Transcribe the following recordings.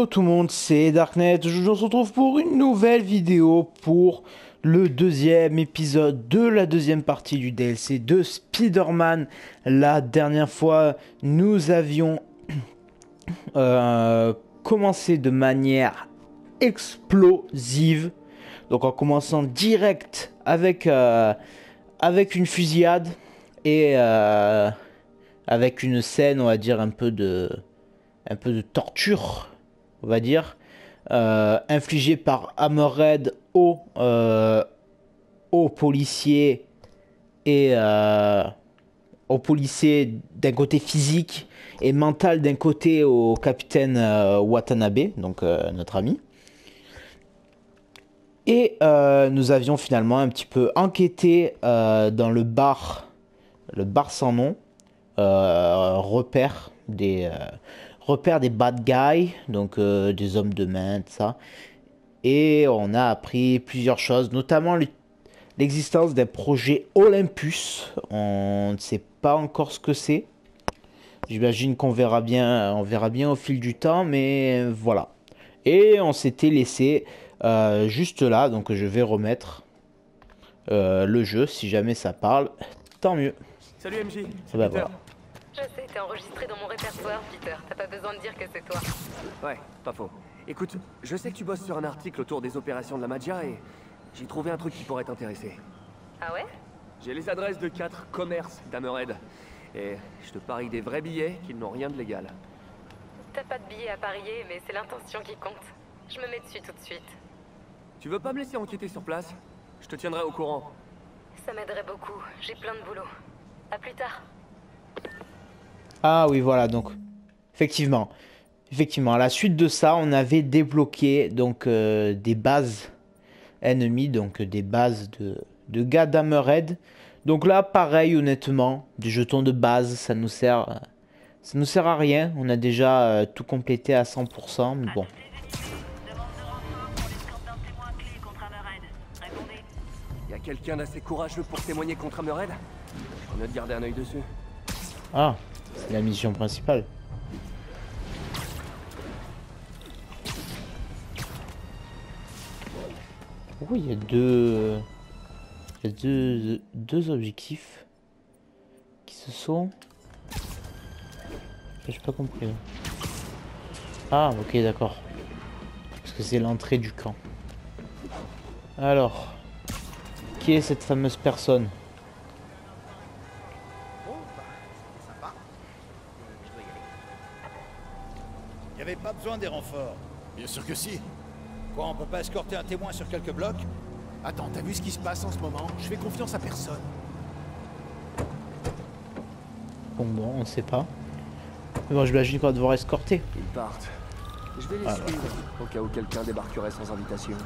Hello tout le monde, c'est Darknet. Aujourd'hui on se retrouve pour une nouvelle vidéo pour le deuxième épisode de la deuxième partie du DLC de Spider-Man. La dernière fois, nous avions commencé de manière explosive. Donc en commençant direct avec une fusillade et avec une scène, on va dire, un peu de torture, on va dire, infligée par Hammerhead aux policiers et aux policiers d'un côté physique et mental d'un côté au capitaine Watanabe, donc notre ami. Et nous avions finalement un petit peu enquêté dans le bar sans nom, repère des bad guys, donc des hommes de main, tout ça. Et on a appris plusieurs choses, notamment l'existence d'un projet Olympus. On ne sait pas encore ce que c'est. J'imagine qu'on verra bien, au fil du temps, mais voilà. Et on s'était laissé juste là, donc je vais remettre le jeu. Si jamais ça parle, tant mieux. Salut MJ, c'est Bah, Peter. voilà. Je sais, t'es enregistré dans mon répertoire, Peter. T'as pas besoin de dire que c'est toi. Ouais, pas faux. Écoute, je sais que tu bosses sur un article autour des opérations de la Magia et j'ai trouvé un truc qui pourrait t'intéresser. Ah ouais? J'ai les adresses de 4 commerces d'Hammerhead. Et je te parie des vrais billets qui n'ont rien de légal. T'as pas de billets à parier, mais c'est l'intention qui compte. Je me mets dessus tout de suite. Tu veux pas me laisser enquêter sur place? Je te tiendrai au courant. Ça m'aiderait beaucoup. J'ai plein de boulot. À plus tard. Ah oui, voilà, donc effectivement, à la suite de ça, on avait débloqué donc des bases ennemies, donc des bases de gars d'Hammerhead. Donc là, pareil, honnêtement, des jetons de base, ça nous sert à rien. On a déjà tout complété à 100%, mais bon. Y a quelqu'un d'assez courageux pour témoigner contre Hammerhead? On a de garder un œil dessus. Ah, c'est la mission principale. Oui, il y a deux objectifs qui se sont... J'ai pas compris. Ah, ok, d'accord. Parce que c'est l'entrée du camp. Alors, qui est cette fameuse personne? Il n'y avait pas besoin des renforts. Bien sûr que si. Quoi, on peut pas escorter un témoin sur quelques blocs? Attends, t'as vu ce qui se passe en ce moment? Je fais confiance à personne. Bon, on sait pas. Mais bon, j'imagine qu'on va devoir escorter. Ils partent. Je vais les suivre, au cas où quelqu'un débarquerait sans invitation.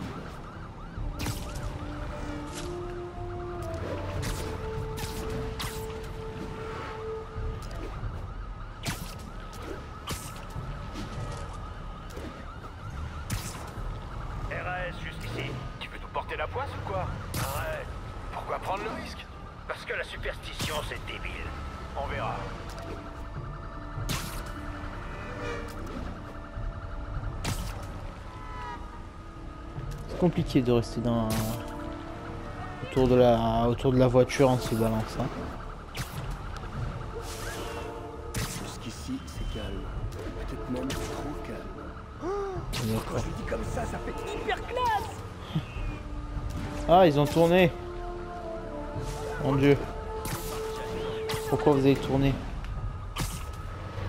RAS, juste ici. Tu veux nous porter la poisse ou quoi? Arrête. Pourquoi prendre le risque? Parce que la superstition, c'est débile. On verra. C'est compliqué de rester autour de la voiture en se balançant. Jusqu'ici, c'est calme. Peut-être même trop calme. Quand D'accord. je le dis comme ça fait hyper classe. Ah, ils ont tourné. Mon Dieu. Pourquoi vous avez tourné?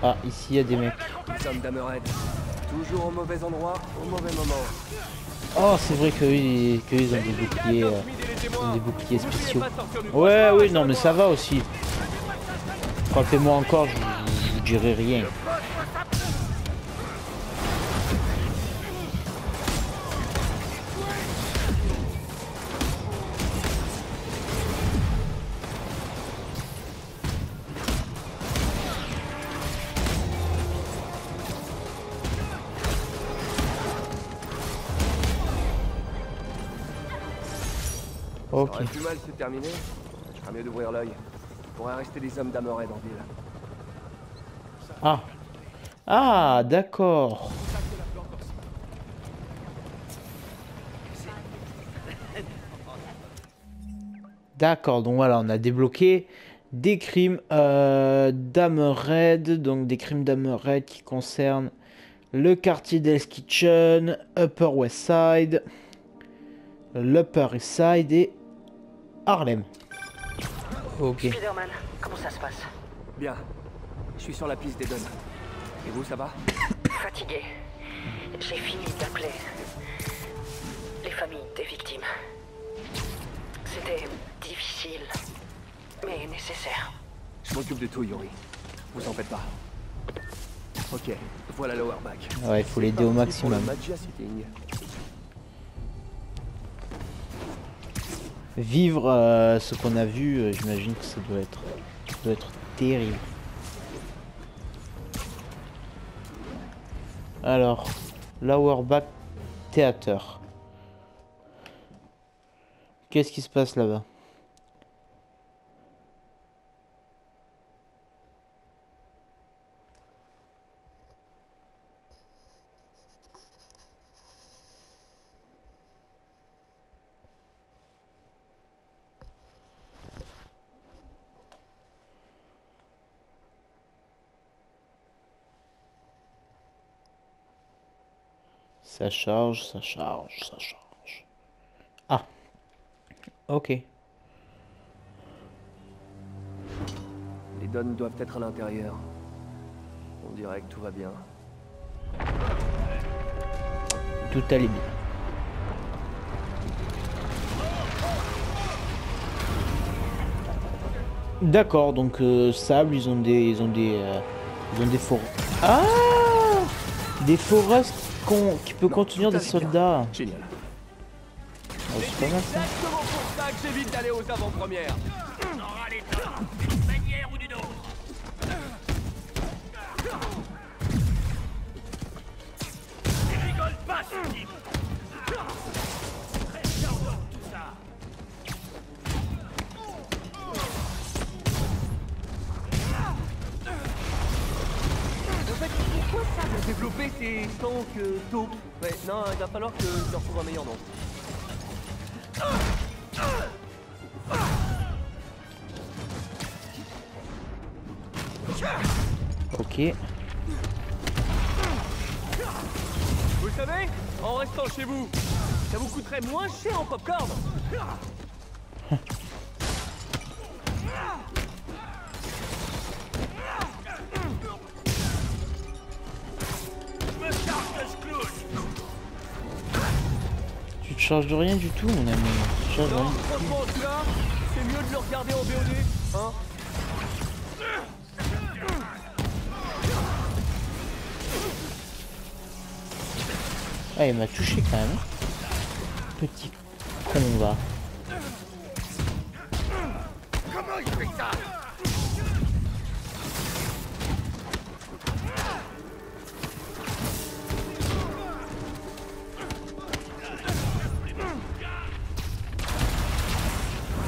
Ah, ici il y a des mecs. Les hommes d'Hammerhead. Toujours au mauvais endroit, au mauvais moment. Oh, c'est vrai qu'eux ils ont des boucliers spéciaux. Ouais, oui, non, mais ça va aussi. Frappez-moi encore, je vous dirai rien. Ok. Ça aurait plus mal, c'est terminé. Je ferais mieux d'ouvrir l'œil. Il pourrait rester des hommes d'Hammerhead en ville. Ah. Ah, d'accord. D'accord, donc voilà, on a débloqué des crimes d'Hammerhead, donc des crimes d'Hammerhead qui concernent le quartier d'Hell's Kitchen, Upper West Side, l'Upper East Side et Harlem. Ok. Spider-Man, comment ça se passe? Bien. Je suis sur la piste des donnes. Et vous, ça va? Fatigué. J'ai fini d'appeler les familles des victimes. C'était difficile, mais nécessaire. Je m'occupe de tout, Yuri. Vous en faites pas. Ok, voilà l'Auerbach. Ouais, il faut l'aider au maximum. Magia Sitting. Vivre ce qu'on a vu, j'imagine que ça doit être terrible. Alors, l'Auerbach Theater. Qu'est-ce qui se passe là-bas? Ça charge, ça charge, ça charge. Ah, ok. Les donnes doivent être à l'intérieur. On dirait que tout va bien. Tout allait bien. D'accord, donc sable, ils ont des forêts. Ah, des forêts qui peut contenir des soldats. Génial. Oh, c'est pas mal ça. Exactement pour ça que j'évite d'aller aux avant-premières. On aura les temps, d'une manière ou d'une autre. Il rigole pas, ce type. Très tardant, tout ça. En fait, pourquoi ça de développer ces tanks taupes? Ouais, non, il va falloir que je leur trouve un meilleur nom. Ok. Vous savez, en restant chez vous, ça vous coûterait moins cher en popcorn. Je me charge de ce clown. Tu te charges de rien du tout, mon ami. Tu te charges de Non, rien. franchement, celui-là, c'est mieux de le regarder en VOD, hein. Ah, il m'a touché quand même. Petit con, va. Comment il fait ça?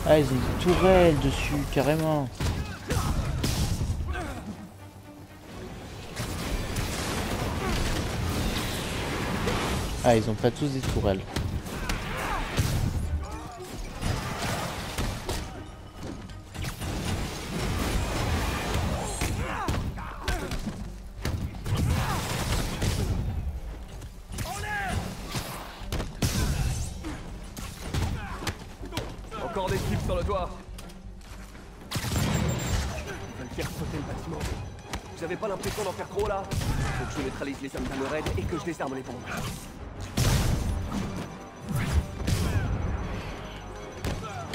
Ah, ils ont des tourelles dessus, carrément. Ah, ils ont pas tous des tourelles. Encore des types sur le toit. Ils veulent faire sauter le bâtiment. Vous avez pas l'impression d'en faire trop là? Faut que je neutralise les hommes d'Hammerhead et que je désarme les bombes.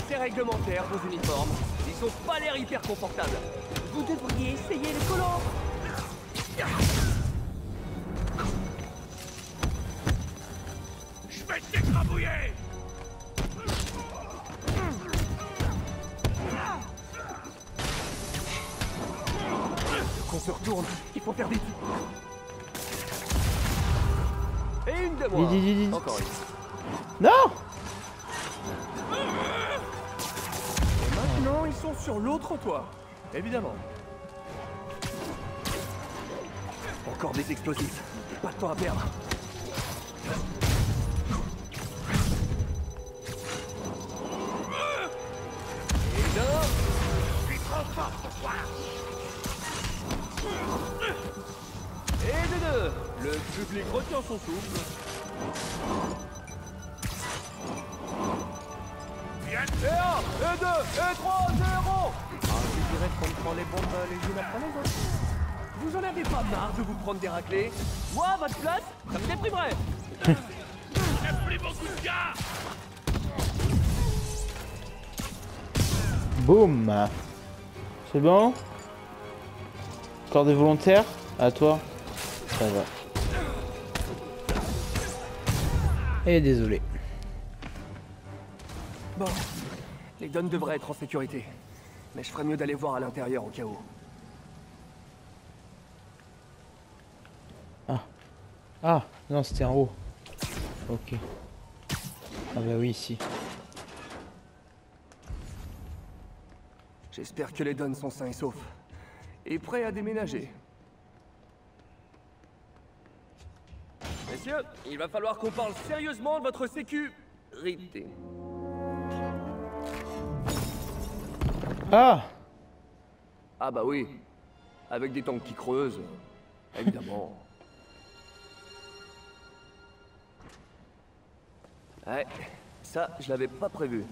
C'est réglementaire, vos uniformes. Ils ont pas l'air hyper confortables. Vous devriez essayer les collants. Je vais t'écrabouiller. Qu'on se retourne, il faut faire vite. Et une de Vite, moi. vite, vite, vite. Encore une. Non! Et maintenant, ils sont sur l'autre toit. Évidemment. Encore des explosifs. Pas de temps à perdre. son souffle. Et 1, et 2, et 3, 0. Ah, je dirais qu'on prend les bombes les unes après les autres. Vous en avez pas marre de vous prendre des raclés? Moi, à votre place, ça me déprimerait. Plus beaucoup de gars. Boum. C'est bon? Encore des volontaires? À toi. Ça va. Et désolé. Bon, les Dons devraient être en sécurité. Mais je ferais mieux d'aller voir à l'intérieur au cas où. Ah, non, c'était en haut. Ok. Ah bah oui, ici. J'espère que les Dons sont sains et saufs. Et prêts à déménager. Messieurs, il va falloir qu'on parle sérieusement de votre sécurité. Ah! Ah bah oui. Avec des tanks qui creusent. Évidemment. Ouais, ça, je l'avais pas prévu.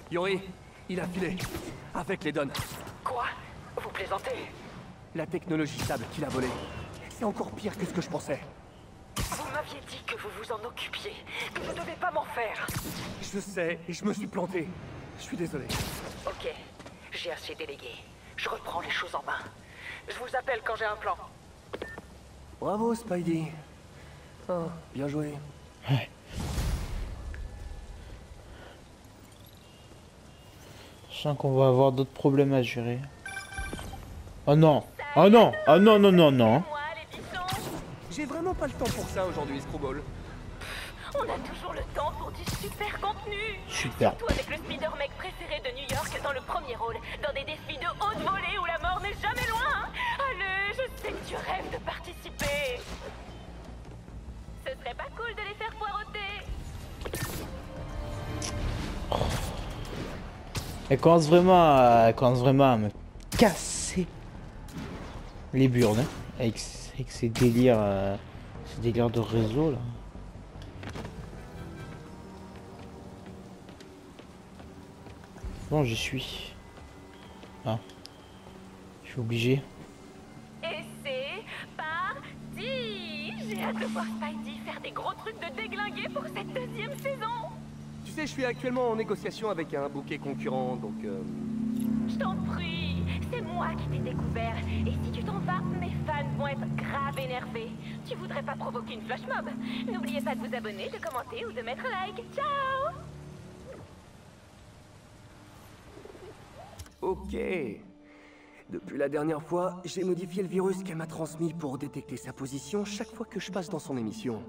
Yori, il a filé. Avec les Dons. Quoi? Vous plaisantez? La technologie stable qu'il a volée. C'est encore pire que ce que je pensais. Vous m'aviez dit que vous vous en occupiez, que je devais pas m'en faire. Je sais, et je me suis planté. Je suis désolé. Ok, j'ai assez délégué. Je reprends les choses en main. Je vous appelle quand j'ai un plan. Bravo, Spidey. Oh, bien joué. Ouais. Je sens qu'on va avoir d'autres problèmes à gérer. Oh non! Oh non! Oh non, non, non, non! Moi, les bichons. J'ai vraiment pas le temps pour ça aujourd'hui, Screwball. On a toujours le temps pour du super contenu. Super. Surtout avec le Spider-Mec préféré de New York dans le premier rôle, dans des défis de haute volée où la mort n'est jamais loin. Allez, je sais que tu rêves de participer. Ce serait pas cool de les faire poireauter. Elle commence vraiment à me casser les burnes, hein, avec ces délires de réseau là. Bon, j'y suis. Ah, je suis obligé. Et c'est parti. J'ai hâte de voir Spidey faire des gros trucs de déglinguer pour cette deuxième saison. Tu sais, je suis actuellement en négociation avec un bouquet concurrent, donc Je t'en prie, c'est moi qui t'ai découvert. Et si tu t'en vas, mes fans vont être grave énervés. Tu voudrais pas provoquer une flash mob? N'oubliez pas de vous abonner, de commenter ou de mettre like. Ciao! Ok. Depuis la dernière fois, j'ai modifié le virus qu'elle m'a transmis pour détecter sa position chaque fois que je passe dans son émission.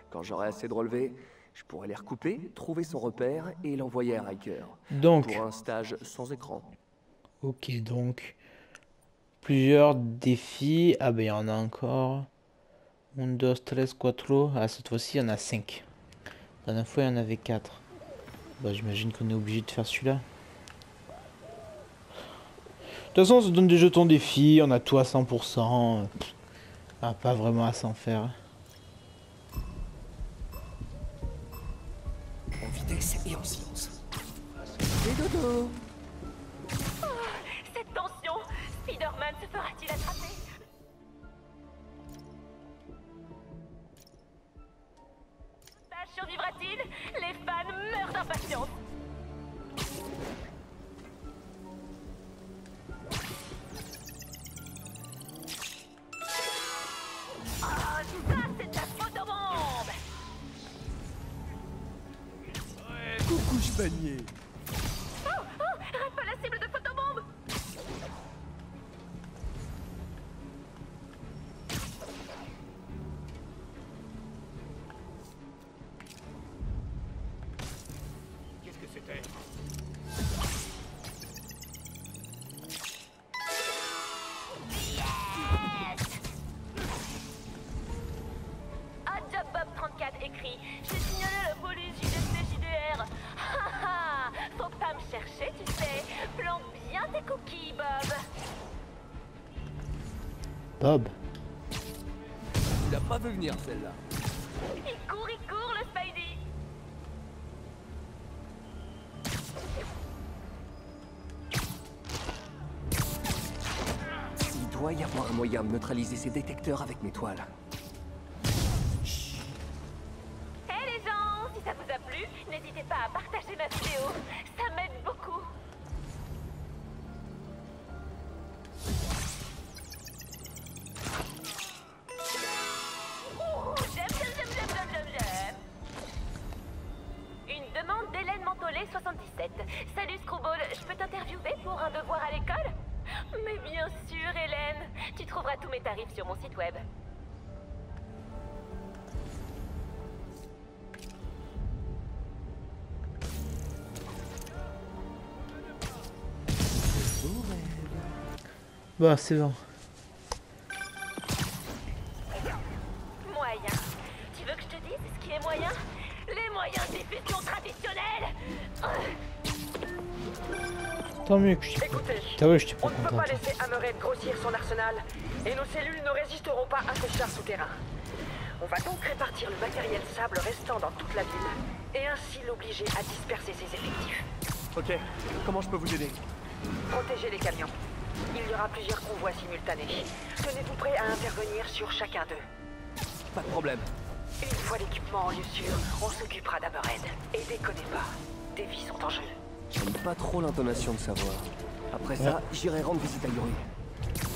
Quand j'aurai assez de relevés, je pourrai les recouper, trouver son repère et l'envoyer à Riker. Donc, Pour un stage sans écran. ok, donc plusieurs défis. Ah ben il y en a encore. 1, 2, 3, 4. Ah, cette fois-ci il y en a 5. La dernière fois il y en avait 4. Bah j'imagine qu'on est obligé de faire celui-là. De toute façon on se donne des jetons défis, on a tout à 100%. Ah, pas vraiment à s'en faire. En vitesse et en silence. Et dodo. Cette tension, Spider-Man se fera-t-il attraper? Stage survivra-t-il? Les fans meurent d'impatience. Ah, ça c'est de la photobombe! Coucou, panier. Oh, rate pas la cible de photobombe! Qu'est-ce que c'était? Ah, Job Bob 34 écrit: j'ai signalé la police JDC-JDR. Haha, faut pas me chercher, tu sais. Plante bien tes cookies, Bob. Bob. pas vu venir celle-là. Il court, le Spidey. Il doit y avoir un moyen de neutraliser ces détecteurs avec mes toiles. Hé les gens, si ça vous a plu, n'hésitez pas à partager ma vidéo. Ça m'aide beaucoup. J'aime. Une demande d'Hélène Mentolé, 77. Salut Screwball, je peux t'interviewer pour un devoir à l'école? Mais bien sûr, Hélène. Tu trouveras tous mes tarifs sur mon site web. Bah, c'est bon. Moyen. Tu veux que je te dise ce qui est moyen? Les moyens de diffusion traditionnels. Tant mieux que je t'ai Écoutez, pas. Ouais, je t'ai on pas ne peut content. pas laisser Hammerhead grossir son arsenal, et nos cellules ne résisteront pas à ces chars souterrains. On va donc répartir le matériel sable restant dans toute la ville, et ainsi l'obliger à disperser ses effectifs. Ok, comment je peux vous aider? Protégez les camions. Il y aura plusieurs convois simultanés. Tenez-vous prêts à intervenir sur chacun d'eux. Pas de problème. Une fois l'équipement en lieu sûr, on s'occupera d'Hammerhead. Et déconnez pas, des vies sont en jeu. J'aime pas trop l'intonation de sa voix. Après ça, j'irai rendre visite à Yuri.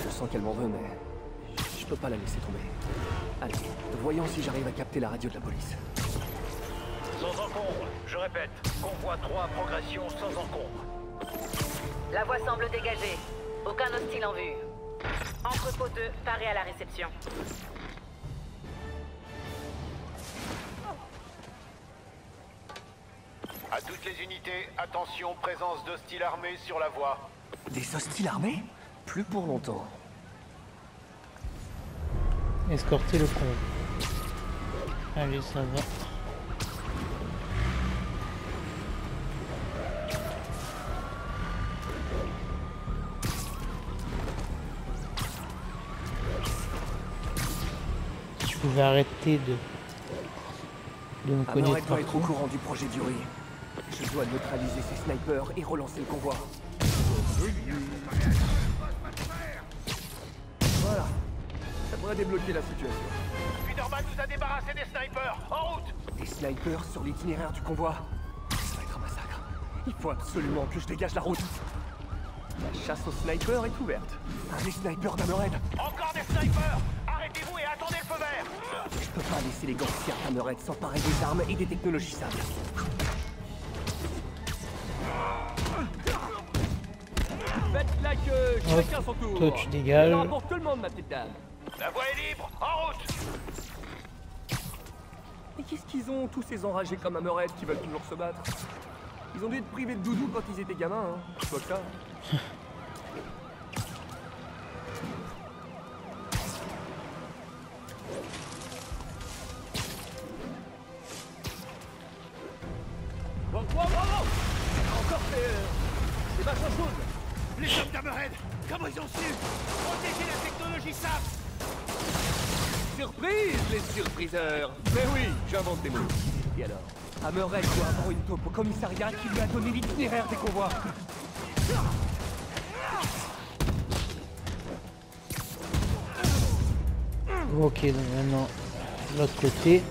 Je sens qu'elle m'en veut, mais je peux pas la laisser tomber. Allez, voyons si j'arrive à capter la radio de la police. Sans encombre, je répète, convoi 3, progression sans encombre. La voie semble dégagée. Aucun hostile en vue. Entrepôt 2, paré à la réception. À toutes les unités, attention, présence d'hostiles armés sur la voie. Des hostiles armés? Plus pour longtemps. Escorter le con. Allez, ça va. Tu pouvais arrêter de me cogner Hammerhead doit être au partout. courant du projet d'Yuri. Je dois neutraliser ces snipers et relancer le convoi. Voilà. Ça devrait débloquer la situation. Spider-Man nous a débarrassé des snipers. En route! Des snipers sur l'itinéraire du convoi. Ça va être un massacre. Il faut absolument que je dégage la route. La chasse aux snipers est ouverte. Un des snipers d'Hammerhead. Encore des snipers! Arrêtez-vous et attendez le feu vert! Je peux pas laisser les gangsters d'Hammerhead s'emparer des armes et des technologies sables. Faites like chacun son tour. Toi, tu dégages. Ça rapporte tout le monde, ma petite dame. La voie est libre! En route! Et qu'est-ce qu'ils ont, tous ces enragés comme Hammerhead qui veulent toujours se battre? Ils ont dû être privés de doudou quand ils étaient gamins, hein. Je vois que ça. Wow! Encore ces machins jaunes. Les hommes d'Hammerhead, comment ils ont su protéger la technologie SAP? Surprise, les surpriseurs. Mais oui, j'invente des mots. Et alors, Hammerhead doit avoir une taupe au commissariat qui lui a donné l'itinéraire des convois. Ok, donc maintenant, de l'autre côté.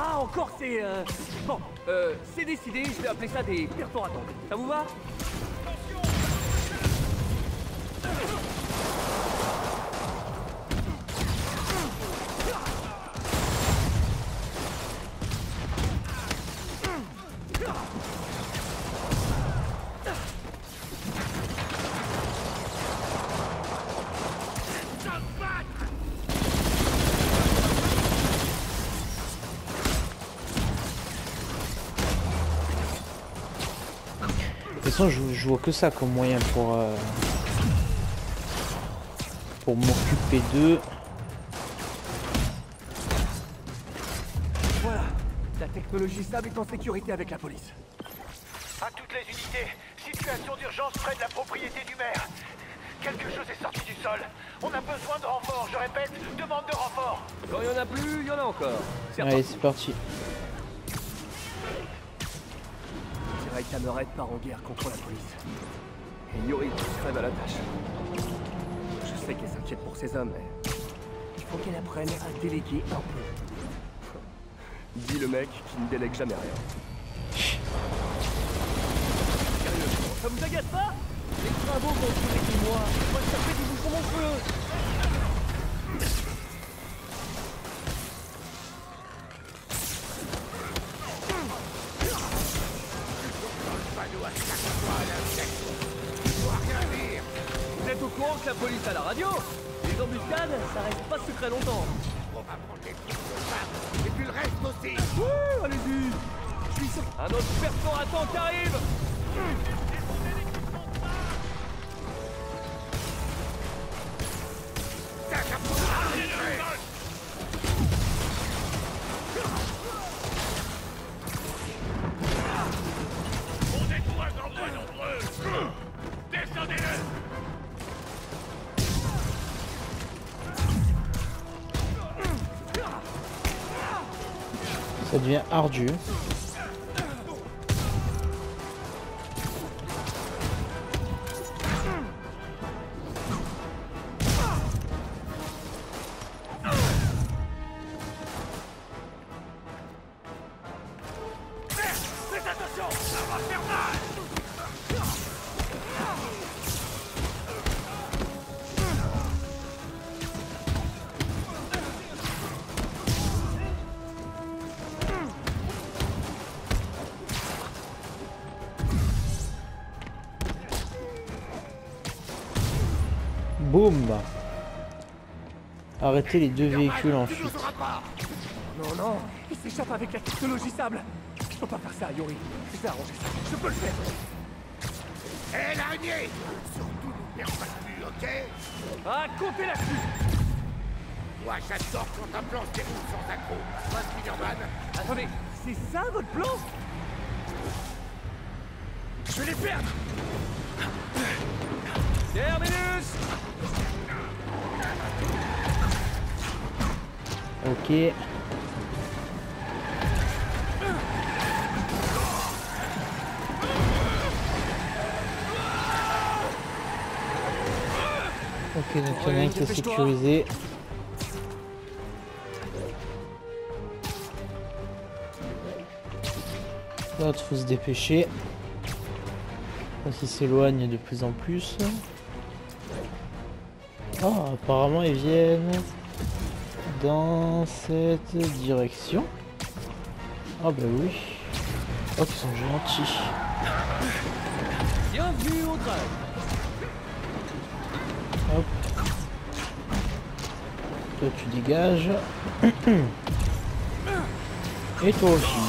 Ah, encore ces... Bon, c'est décidé, je vais appeler ça des perforatons. Ça vous va? De toute façon, je vois que ça comme moyen pour m'occuper d'eux. La technologie sable est en sécurité avec la police. À toutes les unités, situation d'urgence près de la propriété du maire. Quelque chose est sorti du sol. On a besoin de renfort, je répète, demande de renfort. Quand il y en a plus, il y en a encore. Allez, c'est parti. Mirai Camerette part en guerre contre la police. Et Yuri crève à la tâche. Je sais qu'elle s'inquiète pour ses hommes, mais il faut qu'elle apprenne à déléguer un peu. Dit le mec qui ne délègue jamais rien. Sérieusement, ça vous agace pas? Les travaux vont durer 10 mois. Moi, ça fait du bouchon mon feu. Vous êtes au courant que la police a la radio? Les embuscades, ça reste pas secret longtemps. On va prendre les trucs de ça. Et puis le reste aussi. Wouh, allez-y. Je suis sûr. Un autre perforatant qui arrive. On est trois grands nombreux. Descendez-le. Ça devient ardu. Faites attention, ça va faire mal. Boum. Arrêtez les deux véhicules en Tu fuite. nous auras pas. Non, non, il s'échappe avec la technologie sable. Je peux pas faire ça, Yuri. Je vais arranger ça. Je peux le faire. Hé, l'araignée. Surtout ne perds pas de vue, ok? Ah, comptez là-dessus. Moi, j'adore quand un plan se déroule sans accroc. Pas Spider-Man. Attendez, c'est ça votre plan? Je vais les perdre. Terminus. Ok. Ok, donc il y en a un qui est sécurisé. L'autre, faut se dépêcher. Parce qu'il s'éloigne de plus en plus. Oh, apparemment ils viennent dans cette direction. Ah bah oui. Oh, ils sont gentils. Bienvenue au drive. Hop. Toi tu dégages. Et toi aussi.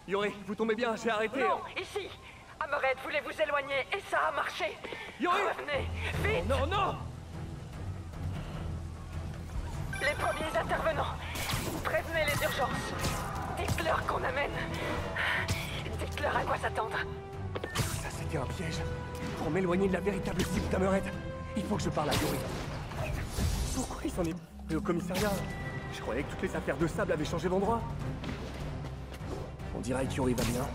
Yuri, vous tombez bien, j'ai arrêté. Non, ici. Hammerhead voulait vous éloigner et ça a marché. Yuri. Revenez, vite. Non, non. Les premiers intervenants. Prévenez les urgences. Dites-leur qu'on amène. Dites-leur à quoi s'attendre. Ça, c'était un piège. Pour m'éloigner de la véritable cible d'Hammerhead, il faut que je parle à Yuri. Pourquoi il s'en est pris au commissariat? Je croyais que toutes les affaires de sable avaient changé d'endroit. On dirait que Yuri va bien.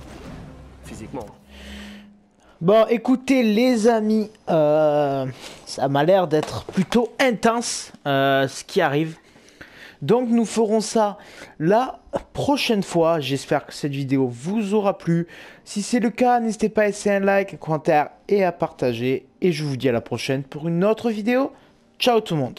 Physiquement. Bon, écoutez les amis, ça m'a l'air d'être plutôt intense ce qui arrive. Donc nous ferons ça la prochaine fois. J'espère que cette vidéo vous aura plu. Si c'est le cas, n'hésitez pas à laisser un like, un commentaire et à partager. Et je vous dis à la prochaine pour une autre vidéo. Ciao tout le monde.